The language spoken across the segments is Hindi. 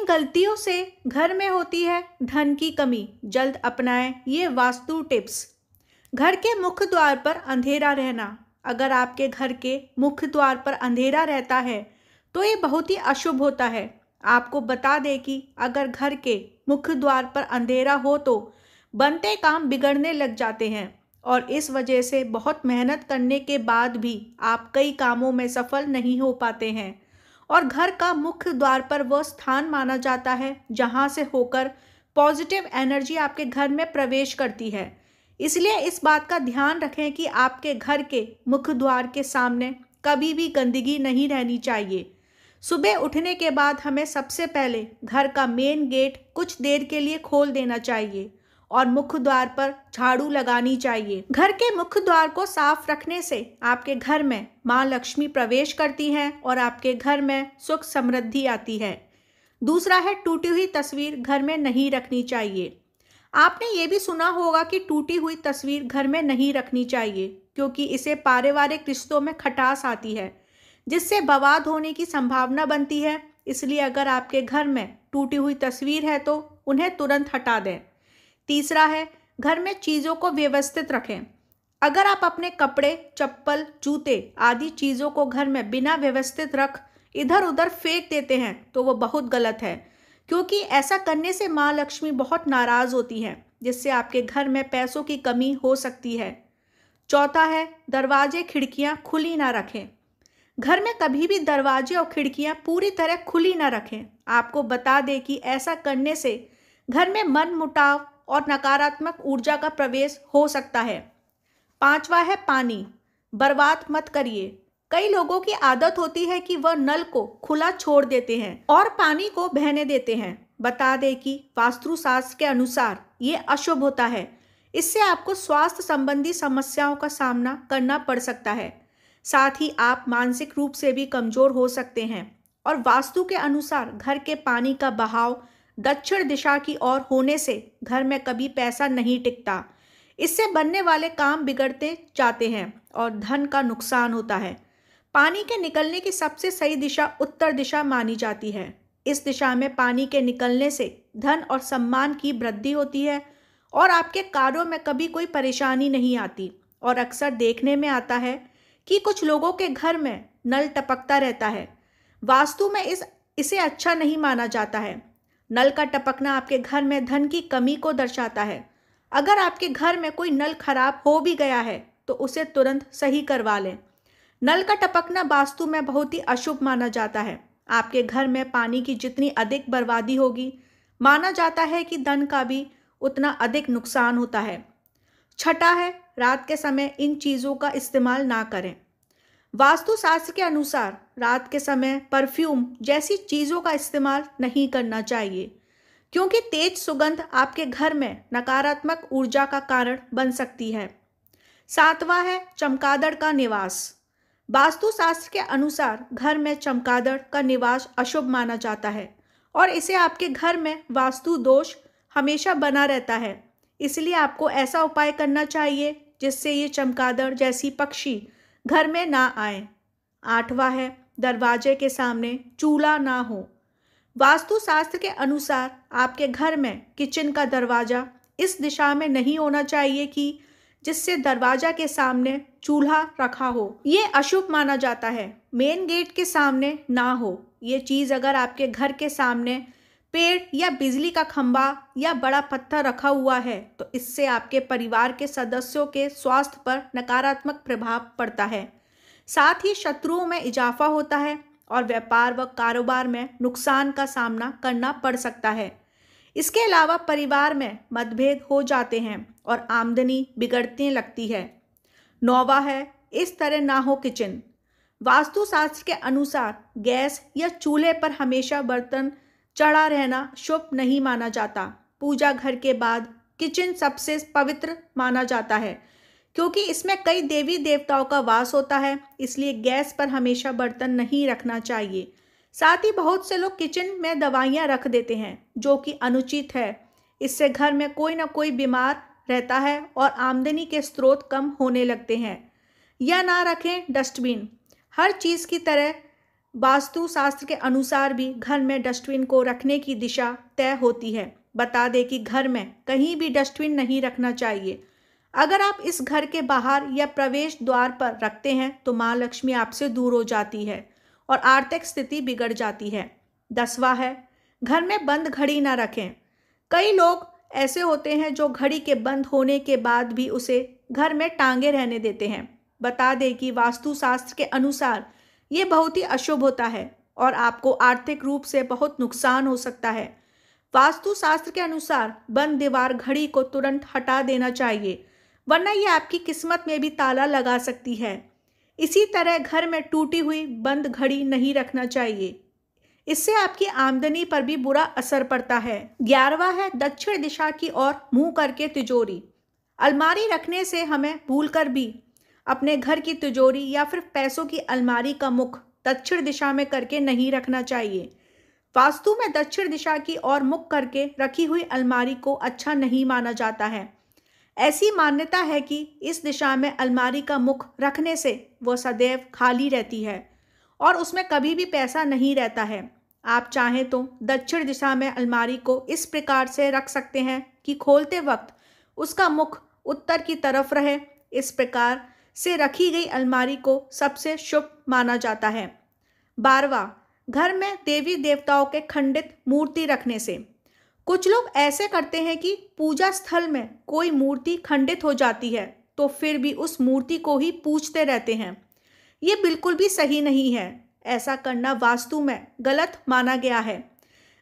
किन गलतियों से घर में होती है धन की कमी, जल्द अपनाएं ये वास्तु टिप्स। घर के मुख्य द्वार पर अंधेरा रहना। अगर आपके घर के मुख्य द्वार पर अंधेरा रहता है तो ये बहुत ही अशुभ होता है। आपको बता दें कि अगर घर के मुख्य द्वार पर अंधेरा हो तो बनते काम बिगड़ने लग जाते हैं और इस वजह से बहुत मेहनत करने के बाद भी आप कई कामों में सफल नहीं हो पाते हैं। और घर का मुख्य द्वार पर वह स्थान माना जाता है जहां से होकर पॉजिटिव एनर्जी आपके घर में प्रवेश करती है। इसलिए इस बात का ध्यान रखें कि आपके घर के मुख्य द्वार के सामने कभी भी गंदगी नहीं रहनी चाहिए। सुबह उठने के बाद हमें सबसे पहले घर का मेन गेट कुछ देर के लिए खोल देना चाहिए और मुख्य द्वार पर झाड़ू लगानी चाहिए। घर के मुख्य द्वार को साफ रखने से आपके घर में मां लक्ष्मी प्रवेश करती हैं और आपके घर में सुख समृद्धि आती है। दूसरा है, टूटी हुई तस्वीर घर में नहीं रखनी चाहिए। आपने ये भी सुना होगा कि टूटी हुई तस्वीर घर में नहीं रखनी चाहिए क्योंकि इसे पारिवारिक रिश्तों में खटास आती है जिससे बवाद होने की संभावना बनती है। इसलिए अगर आपके घर में टूटी हुई तस्वीर है तो उन्हें तुरंत हटा दें। तीसरा है, घर में चीज़ों को व्यवस्थित रखें। अगर आप अपने कपड़े, चप्पल, जूते आदि चीज़ों को घर में बिना व्यवस्थित रख इधर उधर फेंक देते हैं तो वो बहुत गलत है क्योंकि ऐसा करने से माँ लक्ष्मी बहुत नाराज़ होती हैं जिससे आपके घर में पैसों की कमी हो सकती है। चौथा है, दरवाजे खिड़कियाँ खुली ना रखें। घर में कभी भी दरवाजे और खिड़कियाँ पूरी तरह खुली ना रखें। आपको बता दें कि ऐसा करने से घर में मनमुटाव और नकारात्मक ऊर्जा का प्रवेश हो सकता है। पांचवा है, पानी बर्बाद मत करिए। कई लोगों की आदत होती है कि वह नल को खुला छोड़ देते हैं और पानी को बहने देते हैं। बता दें कि वास्तुशास्त्र के अनुसार ये अशुभ होता है। इससे आपको स्वास्थ्य संबंधी समस्याओं का सामना करना पड़ सकता है। साथ ही आप मानसिक रूप से भी कमजोर हो सकते हैं। और वास्तु के अनुसार घर के पानी का बहाव दक्षिण दिशा की ओर होने से घर में कभी पैसा नहीं टिकता। इससे बनने वाले काम बिगड़ते जाते हैं और धन का नुकसान होता है। पानी के निकलने की सबसे सही दिशा उत्तर दिशा मानी जाती है। इस दिशा में पानी के निकलने से धन और सम्मान की वृद्धि होती है और आपके कार्यों में कभी कोई परेशानी नहीं आती। और अक्सर देखने में आता है कि कुछ लोगों के घर में नल टपकता रहता है। वास्तु में इसे अच्छा नहीं माना जाता है। नल का टपकना आपके घर में धन की कमी को दर्शाता है। अगर आपके घर में कोई नल खराब हो भी गया है तो उसे तुरंत सही करवा लें। नल का टपकना वास्तु में बहुत ही अशुभ माना जाता है। आपके घर में पानी की जितनी अधिक बर्बादी होगी, माना जाता है कि धन का भी उतना अधिक नुकसान होता है। छठा है, रात के समय इन चीज़ों का इस्तेमाल ना करें। वास्तुशास्त्र के अनुसार रात के समय परफ्यूम जैसी चीज़ों का इस्तेमाल नहीं करना चाहिए क्योंकि तेज सुगंध आपके घर में नकारात्मक ऊर्जा का कारण बन सकती है। सातवां है, चमगादड़ का निवास। वास्तुशास्त्र के अनुसार घर में चमगादड़ का निवास अशुभ माना जाता है और इसे आपके घर में वास्तु दोष हमेशा बना रहता है। इसलिए आपको ऐसा उपाय करना चाहिए जिससे ये चमगादड़ जैसी पक्षी घर में ना आए। आठवां है, दरवाजे के सामने चूल्हा ना हो। वास्तुशास्त्र के अनुसार आपके घर में किचन का दरवाजा इस दिशा में नहीं होना चाहिए कि जिससे दरवाजा के सामने चूल्हा रखा हो। ये अशुभ माना जाता है। मेन गेट के सामने ना हो। ये चीज़ अगर आपके घर के सामने पेड़ या बिजली का खंभा या बड़ा पत्थर रखा हुआ है तो इससे आपके परिवार के सदस्यों के स्वास्थ्य पर नकारात्मक प्रभाव पड़ता है। साथ ही शत्रुओं में इजाफा होता है और व्यापार व कारोबार में नुकसान का सामना करना पड़ सकता है। इसके अलावा परिवार में मतभेद हो जाते हैं और आमदनी बिगड़ने लगती है। नौवां है, इस तरह ना हो किचन। वास्तुशास्त्र के अनुसार गैस या चूल्हे पर हमेशा बर्तन चढ़ा रहना शुभ नहीं माना जाता। पूजा घर के बाद किचन सबसे पवित्र माना जाता है क्योंकि इसमें कई देवी देवताओं का वास होता है। इसलिए गैस पर हमेशा बर्तन नहीं रखना चाहिए। साथ ही बहुत से लोग किचन में दवाइयाँ रख देते हैं जो कि अनुचित है। इससे घर में कोई ना कोई बीमार रहता है और आमदनी के स्रोत कम होने लगते हैं। या ना रखें डस्टबिन। हर चीज़ की तरह वास्तु शास्त्र के अनुसार भी घर में डस्टबिन को रखने की दिशा तय होती है। बता दें कि घर में कहीं भी डस्टबिन नहीं रखना चाहिए। अगर आप इस घर के बाहर या प्रवेश द्वार पर रखते हैं तो माँ लक्ष्मी आपसे दूर हो जाती है और आर्थिक स्थिति बिगड़ जाती है। 10वां है, घर में बंद घड़ी ना रखें। कई लोग ऐसे होते हैं जो घड़ी के बंद होने के बाद भी उसे घर में टांगे रहने देते हैं। बता दें कि वास्तुशास्त्र के अनुसार ये बहुत ही अशुभ होता है और आपको आर्थिक रूप से बहुत नुकसान हो सकता है। वास्तुशास्त्र के अनुसार बंद दीवार घड़ी को तुरंत हटा देना चाहिए, वरना ये आपकी किस्मत में भी ताला लगा सकती है। इसी तरह घर में टूटी हुई बंद घड़ी नहीं रखना चाहिए, इससे आपकी आमदनी पर भी बुरा असर पड़ता है। 11वां है, दक्षिण दिशा की ओर मुंह करके तिजोरी। अलमारी रखने से हमें भूलकर भी अपने घर की तिजोरी या फिर पैसों की अलमारी का मुख दक्षिण दिशा में करके नहीं रखना चाहिए। वास्तु में दक्षिण दिशा की ओर मुख करके रखी हुई अलमारी को अच्छा नहीं माना जाता है। ऐसी मान्यता है कि इस दिशा में अलमारी का मुख रखने से वो सदैव खाली रहती है और उसमें कभी भी पैसा नहीं रहता है। आप चाहें तो दक्षिण दिशा में अलमारी को इस प्रकार से रख सकते हैं कि खोलते वक्त उसका मुख उत्तर की तरफ रहे। इस प्रकार से रखी गई अलमारी को सबसे शुभ माना जाता है। 12वां, घर में देवी देवताओं के खंडित मूर्ति रखने से। कुछ लोग ऐसे करते हैं कि पूजा स्थल में कोई मूर्ति खंडित हो जाती है तो फिर भी उस मूर्ति को ही पूजते रहते हैं। ये बिल्कुल भी सही नहीं है। ऐसा करना वास्तु में गलत माना गया है।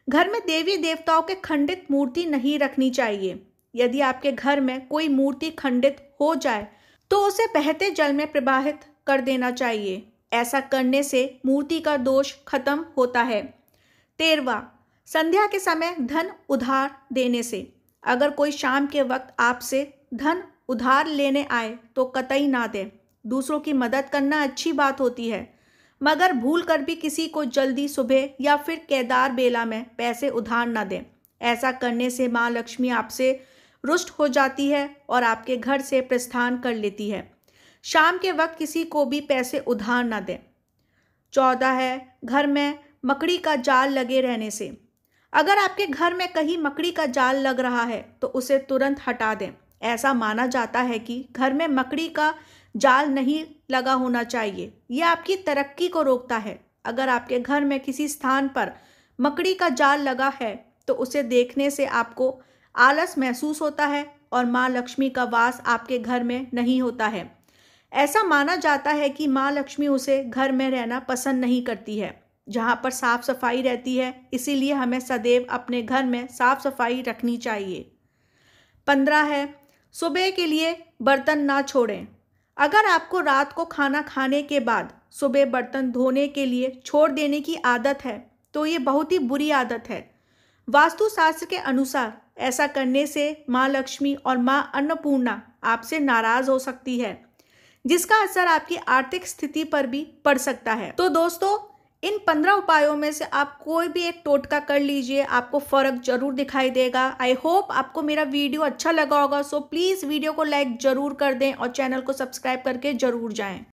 घर में देवी देवताओं के खंडित मूर्ति नहीं रखनी चाहिए। यदि आपके घर में कोई मूर्ति खंडित हो जाए तो उसे बहते जल में प्रवाहित कर देना चाहिए। ऐसा करने से मूर्ति का दोष खत्म होता है। 13वां, संध्या के समय धन उधार देने से। अगर कोई शाम के वक्त आपसे धन उधार लेने आए तो कतई ना दें। दूसरों की मदद करना अच्छी बात होती है, मगर भूल कर भी किसी को जल्दी सुबह या फिर केदार बेला में पैसे उधार ना दें। ऐसा करने से माँ लक्ष्मी आपसे रुष्ट हो जाती है और आपके घर से प्रस्थान कर लेती है। शाम के वक्त किसी को भी पैसे उधार ना दें। 14 है, घर में मकड़ी का जाल लगे रहने से। अगर आपके घर में कहीं मकड़ी का जाल लग रहा है तो उसे तुरंत हटा दें। ऐसा माना जाता है कि घर में मकड़ी का जाल नहीं लगा होना चाहिए, यह आपकी तरक्की को रोकता है। अगर आपके घर में किसी स्थान पर मकड़ी का जाल लगा है तो उसे देखने से आपको आलस महसूस होता है और माँ लक्ष्मी का वास आपके घर में नहीं होता है। ऐसा माना जाता है कि माँ लक्ष्मी उसे घर में रहना पसंद नहीं करती है जहाँ पर साफ सफाई रहती है, इसीलिए हमें सदैव अपने घर में साफ सफाई रखनी चाहिए। 15 है, सुबह के लिए बर्तन ना छोड़ें। अगर आपको रात को खाना खाने के बाद सुबह बर्तन धोने के लिए छोड़ देने की आदत है तो ये बहुत ही बुरी आदत है। वास्तुशास्त्र के अनुसार ऐसा करने से माँ लक्ष्मी और माँ अन्नपूर्णा आपसे नाराज हो सकती है, जिसका असर आपकी आर्थिक स्थिति पर भी पड़ सकता है। तो दोस्तों, इन 15 उपायों में से आप कोई भी एक टोटका कर लीजिए, आपको फ़र्क जरूर दिखाई देगा। आई होप आपको मेरा वीडियो अच्छा लगा होगा। सो प्लीज़ वीडियो को लाइक ज़रूर कर दें और चैनल को सब्सक्राइब करके ज़रूर जाएं।